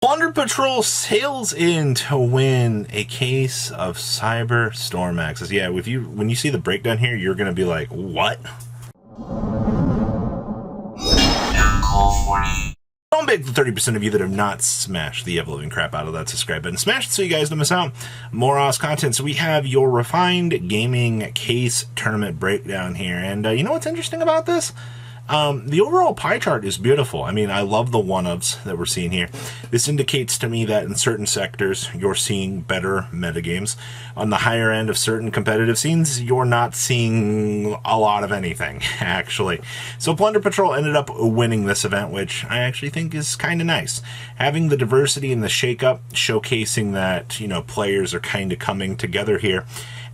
Plunder Patrol sails in to win a case of Cyber Storm Axes. Yeah, when you see the breakdown here, you're going to be like, what? Don't beg the 30% of you that have not smashed the ever-living crap out of that subscribe button. Smash it so you guys don't miss out. More awesome content. So we have your Refined Gaming Case Tournament breakdown here. And you know what's interesting about this? The overall pie chart is beautiful. I mean, I love the one-ofs that we're seeing here. This indicates to me that in certain sectors, you're seeing better metagames. On the higher end of certain competitive scenes, you're not seeing a lot of anything, actually. So Plunder Patrol ended up winning this event, which I actually think is kind of nice. Having the diversity and the shake-up, showcasing that, you know, players are kind of coming together here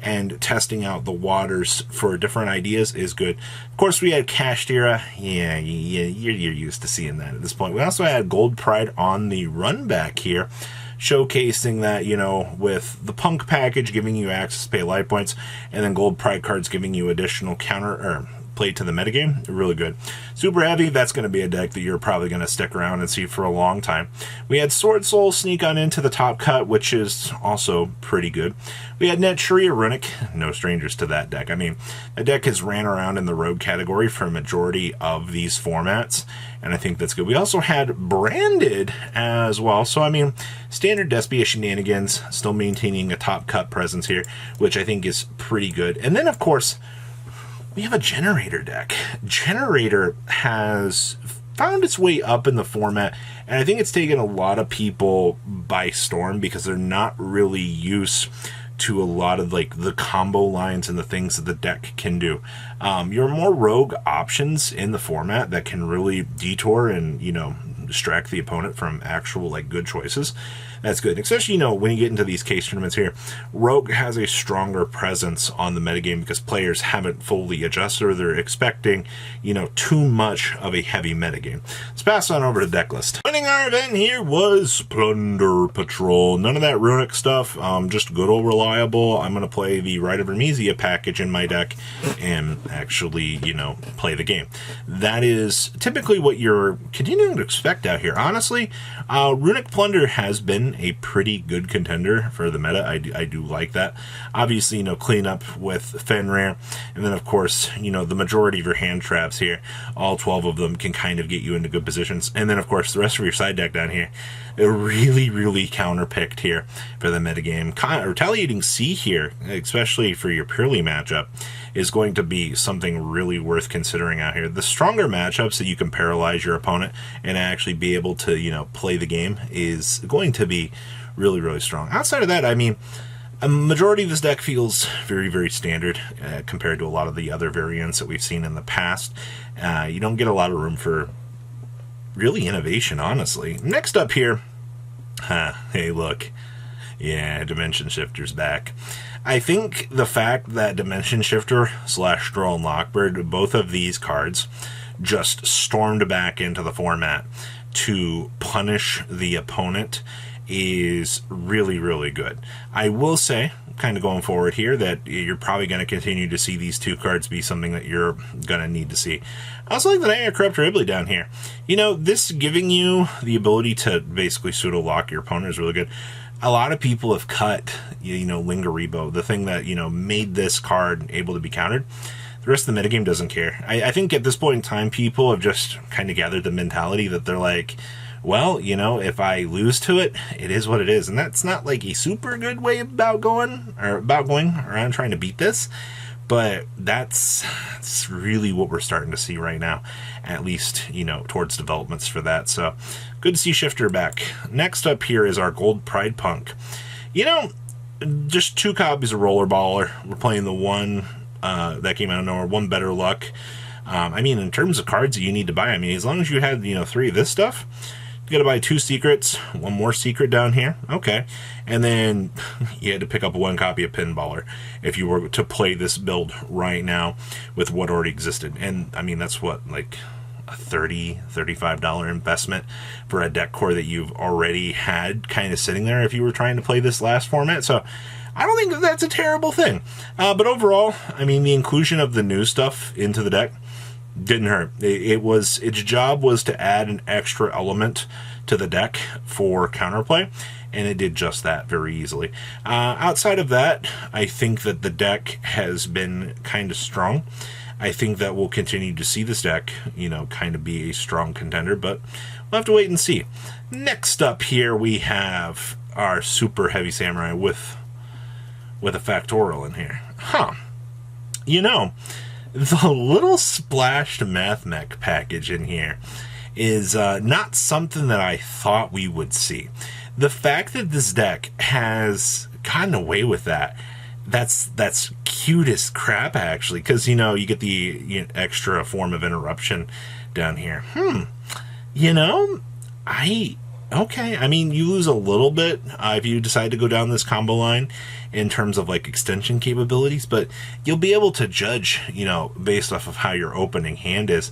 and testing out the waters for different ideas is good. Of course, we had Cached Era. Yeah, you're used to seeing that at this point. We also had Gold Pride on the run back here, showcasing that, you know, with the Punk package giving you access to pay life points, and then Gold Pride cards giving you additional counter or play to the metagame. Really good. Super Heavy, that's going to be a deck that you're probably going to stick around and see for a long time. We had Sword Soul sneak on into the top cut, which is also pretty good. We had Net Sharia Runic, no strangers to that deck. I mean, that deck has ran around in the rogue category for a majority of these formats, and I think that's good. We also had Branded as well. So, I mean, standard Despia shenanigans, still maintaining a top cut presence here, which I think is pretty good. And then, of course, we have a Generaider deck. Generaider has found its way up in the format, and I think it's taken a lot of people by storm because they're not really used to a lot of like the combo lines and the things that the deck can do. Your more rogue options in the format that can really detour and, you know, distract the opponent from actual like good choices. That's good, especially, you know, when you get into these case tournaments here. Rogue has a stronger presence on the metagame because players haven't fully adjusted, or they're expecting, you know, too much of a heavy metagame. Let's pass on over to deck list. Winning our event here was Plunder Patrol. None of that runic stuff, just good old reliable. I'm going to play the Rite of Armisia package in my deck and actually, you know, play the game. That is typically what you're continuing to expect out here. Honestly, Runic Plunder has been a pretty good contender for the meta. I do like that. Obviously, you know, clean up with Fenrir, and then of course, you know, the majority of your hand traps here, all 12 of them can kind of get you into good positions. And then of course, the rest of your side deck down here, they're really counterpicked here for the metagame. Retaliating Sea here, especially for your purely matchup, is going to be something really worth considering out here. The stronger matchups that you can paralyze your opponent and actually be able to, you know, play the game is going to be really strong. Outside of that, I mean, a majority of this deck feels very standard compared to a lot of the other variants that we've seen in the past. You don't get a lot of room for really innovation, honestly. Next up here, hey look, yeah, Dimension Shifter's back. I think the fact that Dimension Shifter / Stroll and Lockbird, both of these cards, just stormed back into the format to punish the opponent is really good. I will say, kind of going forward here, that you're probably going to continue to see these two cards be something that you're going to need to see. I also like the Naya Corrupt Ribley down here. You know, this giving you the ability to basically pseudo-lock your opponent is really good. A lot of people have cut, you know, Lingaribo, the thing that, you know, made this card able to be countered. The rest of the metagame doesn't care. I think at this point in time, people have just kind of gathered the mentality that they're like, well, you know, if I lose to it, it is what it is. And that's not like a super good way about going around trying to beat this. But that's really what we're starting to see right now, at least, you know, towards developments for that. So good to see Shifter back. Next up here is our Gold Pride Punk. You know, just 2 copies of Rollerballer. We're playing the one that came out of nowhere, one Better Luck. I mean, in terms of cards that you need to buy, I mean, as long as you had, you know, 3 of this stuff, you got to buy 2 secrets, 1 more secret down here. Okay. And then you had to pick up 1 copy of Pinballer if you were to play this build right now with what already existed. And I mean, that's what, like a $30, $35 investment for a deck core that you've already had kind of sitting there if you were trying to play this last format. So I don't think that that's a terrible thing. But overall, I mean, the inclusion of the new stuff into the deck didn't hurt. Its job was to add an extra element to the deck for counterplay, and it did just that very easily. Outside of that, I think that the deck has been kind of strong. I think that we'll continue to see this deck, kind of be a strong contender, but we'll have to wait and see. Next up here, we have our super heavy samurai with a factorial in here. The little splashed math mech package in here is not something that I thought we would see. The fact that this deck has gotten away with that's cute as crap, actually, because you get the extra form of interruption down here. Okay, I mean, you lose a little bit if you decide to go down this combo line in terms of like extension capabilities, but you'll be able to judge, based off of how your opening hand is,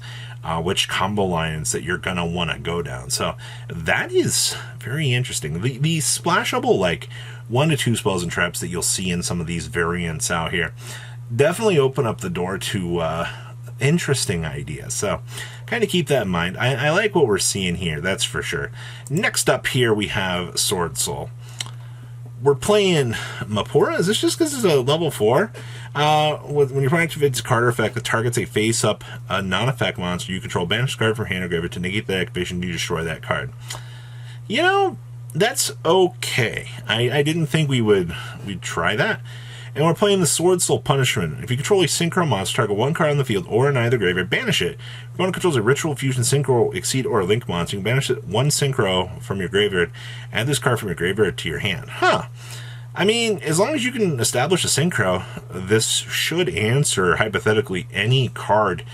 which combo lines that you're going to want to go down. So that is very interesting. The splashable, like 1 to 2 spells and traps that you'll see in some of these variants out here definitely open up the door to interesting ideas. So kind of keep that in mind. I like what we're seeing here, that's for sure. Next up here, we have Sword Soul. We're playing Mapura. Is this just because it's a level 4? When you're playing activates card effect that targets a face-up non-effect monster you control, banish card from hand or graveyard. To negate that activation, you destroy that card. That's okay. I didn't think we'd try that. And we're playing the Sword Soul Punishment. If you control a Synchro monster, target 1 card on the field or in either graveyard, banish it. If one controls a Ritual Fusion Synchro, Exceed, or Link monster, you can banish it 1 Synchro from your graveyard. Add this card from your graveyard to your hand. I mean, as long as you can establish a Synchro, this should answer, hypothetically, any card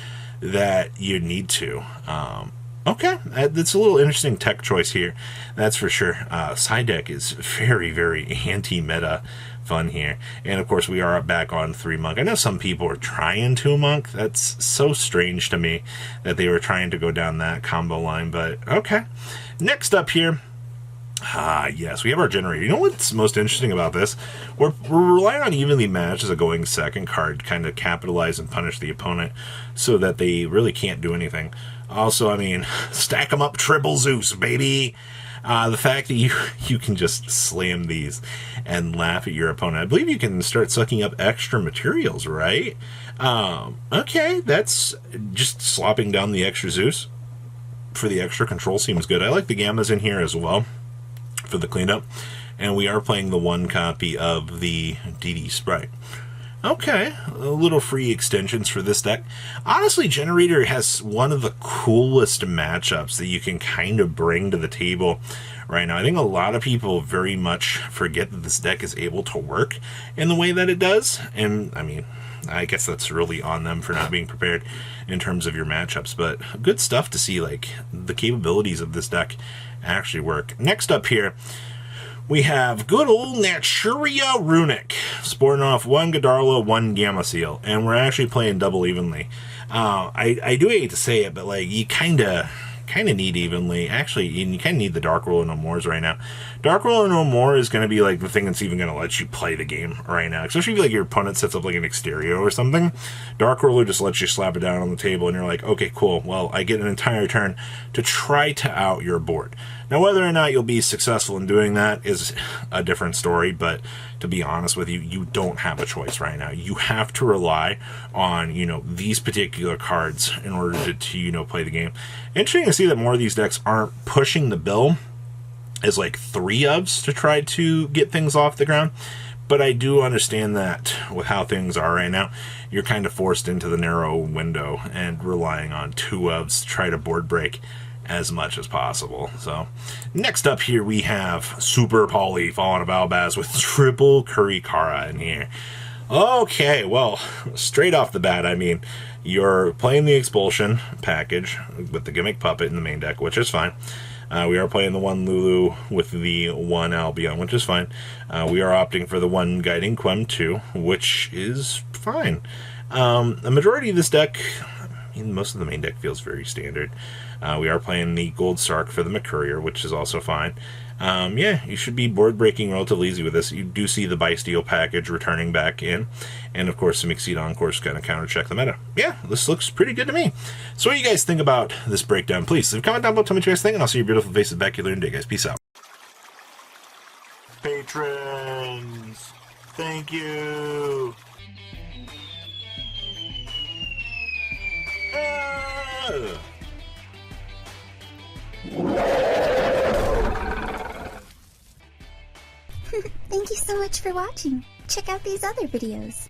that you need to. Okay, that's a little interesting tech choice here, that's for sure. Side deck is very, very anti-meta fun here. And of course, we are back on 3 Monk. I know some people are trying 2 Monk. That's so strange to me that they were trying to go down that combo line, but okay. Next up here, yes, we have our Generator. You know what's most interesting about this? We're relying on evenly matched as a going second card, kind of capitalize and punish the opponent so that they really can't do anything. Also, I mean, stack them up, triple Zeus, baby. The fact that you can just slam these and laugh at your opponent. I believe you can start sucking up extra materials, right? Okay, that's just slopping down the extra Zeus for the extra control seems good. I like the Gammas in here as well for the cleanup. And we are playing the 1 copy of the DD Sprite. Okay, a little free extensions for this deck. Honestly, Generaider has one of the coolest matchups that you can kind of bring to the table right now. I think a lot of people very much forget that this deck is able to work in the way that it does. And, I mean, I guess that's really on them for not being prepared in terms of your matchups. But good stuff to see, like, the capabilities of this deck actually work. Next up here, we have good old Naturia Runic, sporting off 1 Godarla, 1 Gamma Seal, and we're actually playing double evenly. I do hate to say it, but like you kind of need evenly. Actually, you kind of need the Dark Ruler No Mores right now. Dark Ruler No More is going to be like the thing that's even going to let you play the game right now. Especially if like your opponent sets up like an Exterior or something. Dark Ruler just lets you slap it down on the table and you're like, okay, cool. Well, I get an entire turn to try to out your board. Now, whether or not you'll be successful in doing that is a different story, but to be honest with you, you don't have a choice right now. You have to rely on, these particular cards in order to play the game. Interesting to see that more of these decks aren't pushing the bill as like 3 ofs to try to get things off the ground. But I do understand that with how things are right now, you're kind of forced into the narrow window and relying on 2 ofs to try to board break as much as possible. So next up here we have Super Poly Fallen of Albaz with triple Kurikara in here. Okay, well, straight off the bat, I mean, you're playing the Expulsion package with the Gimmick Puppet in the main deck, which is fine. We are playing the 1 Lulu with the 1 Albion, which is fine. We are opting for the 1 Guiding Quem too, which is fine. The majority of this deck, most of the main deck feels very standard. We are playing the Gold Sark for the McCourier, which is also fine. yeah, you should be board breaking relatively easy with this. You do see the buy steel package returning back in, and of course some Exceed Encores kind of counter check the meta. Yeah, this looks pretty good to me. So what do you guys think about this breakdown? Please leave a comment down below, tell me what you guys think, and I'll see your beautiful faces back here later in the day, guys. Peace out. Patrons, thank you. Thank you so much for watching. Check out these other videos.